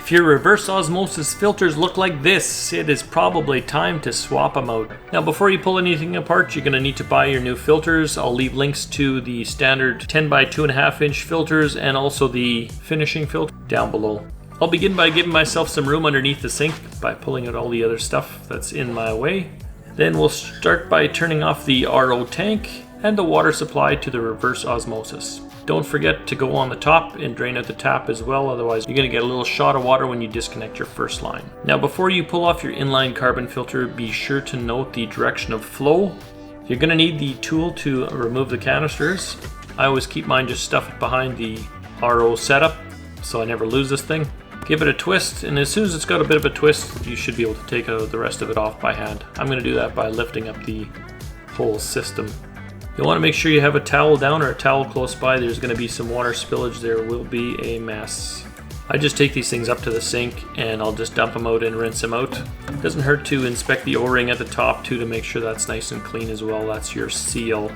If your reverse osmosis filters look like this, it is probably time to swap them out. Now before you pull anything apart, you're going to need to buy your new filters. I'll leave links to the standard 10 by 2.5 inch filters and also the finishing filter down below. I'll begin by giving myself some room underneath the sink by pulling out all the other stuff that's in my way. Then we'll start by turning off the RO tank and the water supply to the reverse osmosis. Don't forget to go on the top and drain out the tap as well, otherwise you're going to get a little shot of water when you disconnect your first line. Now before you pull off your inline carbon filter, be sure to note the direction of flow. You're going to need the tool to remove the canisters. I always keep mine just stuffed behind the RO setup so I never lose this thing. Give it a twist, and as soon as it's got a bit of a twist, you should be able to take the rest of it off by hand. I'm going to do that by lifting up the whole system. You'll want to make sure you have a towel down or a towel close by. There's going to be some water spillage. There will be a mess. I just take these things up to the sink and I'll just dump them out and rinse them out. It doesn't hurt to inspect the O-ring at the top too to make sure that's nice and clean as well. That's your seal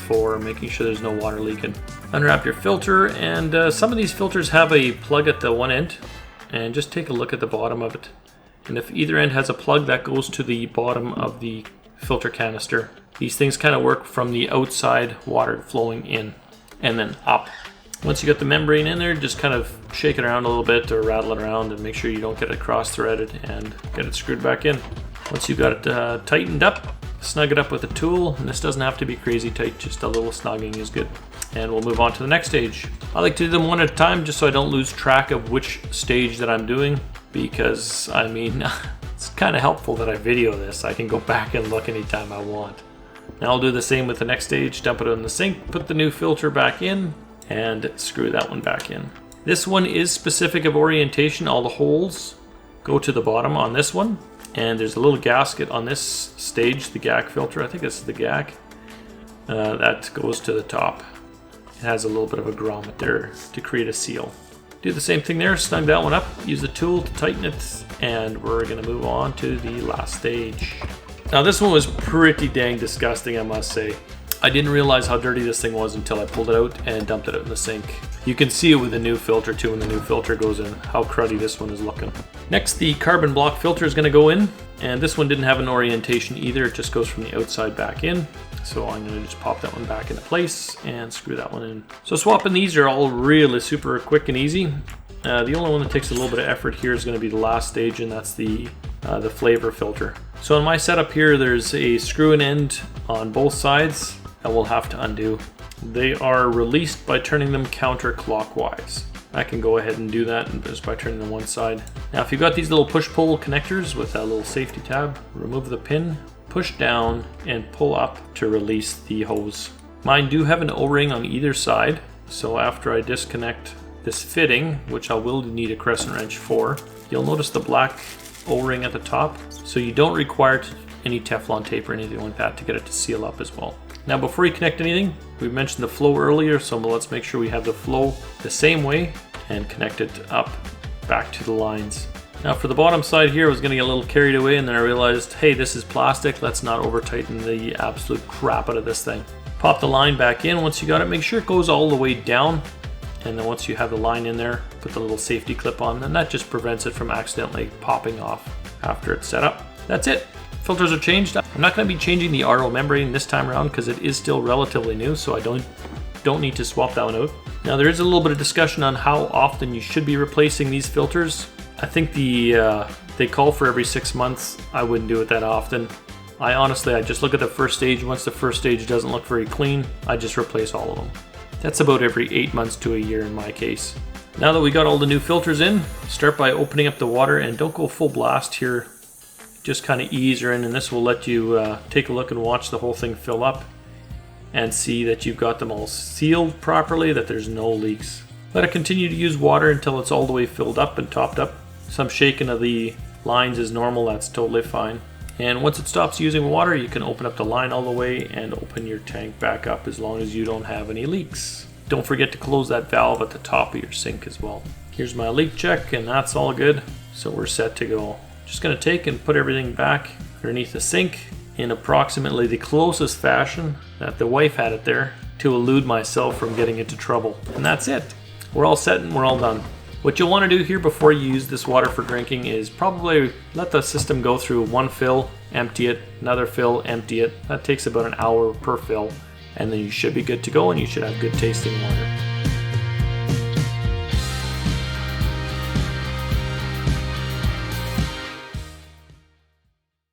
for making sure there's no water leaking. Unwrap your filter, and some of these filters have a plug at the one end, and just take a look at the bottom of it. And if either end has a plug, that goes to the bottom of the filter canister. These things kind of work from the outside, water flowing in and then up. Once you got the membrane in there, just kind of shake it around a little bit or rattle it around and make sure you don't get it cross-threaded, and get it screwed back in. Once you've got it tightened up, snug it up with a tool, and this doesn't have to be crazy tight, just a little snugging is good. And we'll move on to the next stage. I like to do them one at a time just so I don't lose track of which stage that I'm doing, because I mean, it's kind of helpful that I video this. I can go back and look anytime I want. Now I'll do the same with the next stage. Dump it in the sink, put the new filter back in, and screw that one back in. This one is specific of orientation. All the holes go to the bottom on this one, and there's a little gasket on this stage, the GAC filter. I think this is the GAC. That goes to the top. It has a little bit of a grommet there to create a seal. Do the same thing there, snug that one up, use the tool to tighten it, and we're going to move on to the last stage. Now this one was pretty dang disgusting, I must say. I didn't realize how dirty this thing was until I pulled it out and dumped it out in the sink. You can see it with the new filter too when the new filter goes in, how cruddy this one is looking. Next, the carbon block filter is going to go in, and this one didn't have an orientation either, it just goes from the outside back in. So I'm going to just pop that one back into place and screw that one in. So swapping these are all really super quick and easy. The only one that takes a little bit of effort here is going to be the last stage, and that's the flavor filter. So in my setup here, there's a screw and end on both sides that we'll have to undo. They are released by turning them counterclockwise. I can go ahead and do that just by turning them one side. Now if you've got these little push-pull connectors with that little safety tab, remove the pin, push down and pull up to release the hose. Mine do have an O-ring on either side, so after I disconnect this fitting, which I will need a crescent wrench for, you'll notice the black O-ring at the top, so you don't require any Teflon tape or anything like that to get it to seal up as well. Now before you connect anything, we mentioned the flow earlier, so let's make sure we have the flow the same way and connect it up back to the lines. Now for the bottom side here, I was going to get a little carried away, and then I realized, hey, this is plastic, let's not over tighten the absolute crap out of this thing. Pop the line back in. Once you got it, make sure it goes all the way down, and then once you have the line in there, put the little safety clip on, and that just prevents it from accidentally popping off after it's set up. That's it. Filters are changed. I'm not going to be changing the RO membrane this time around because it is still relatively new, so I don't need to swap that one out. Now there is a little bit of discussion on how often you should be replacing these filters. I think they call for every 6 months. I wouldn't do it that often. I just look at the first stage. Once the first stage doesn't look very clean, I just replace all of them. That's about every 8 months to a year in my case. Now that we got all the new filters in, start by opening up the water, and don't go full blast here. Just kind of ease her in, and this will let you take a look and watch the whole thing fill up and see that you've got them all sealed properly, that there's no leaks. Let it continue to use water until it's all the way filled up and topped up. Some shaking of the lines is normal, that's totally fine. And once it stops using water, you can open up the line all the way and open your tank back up as long as you don't have any leaks. Don't forget to close that valve at the top of your sink as well. Here's my leak check, and that's all good. So we're set to go. Just going to take and put everything back underneath the sink in approximately the closest fashion that the wife had it there to elude myself from getting into trouble. And that's it. We're all set and we're all done. What you'll want to do here before you use this water for drinking is probably let the system go through one fill, empty it, another fill, empty it. That takes about an hour per fill, and then you should be good to go and you should have good tasting water.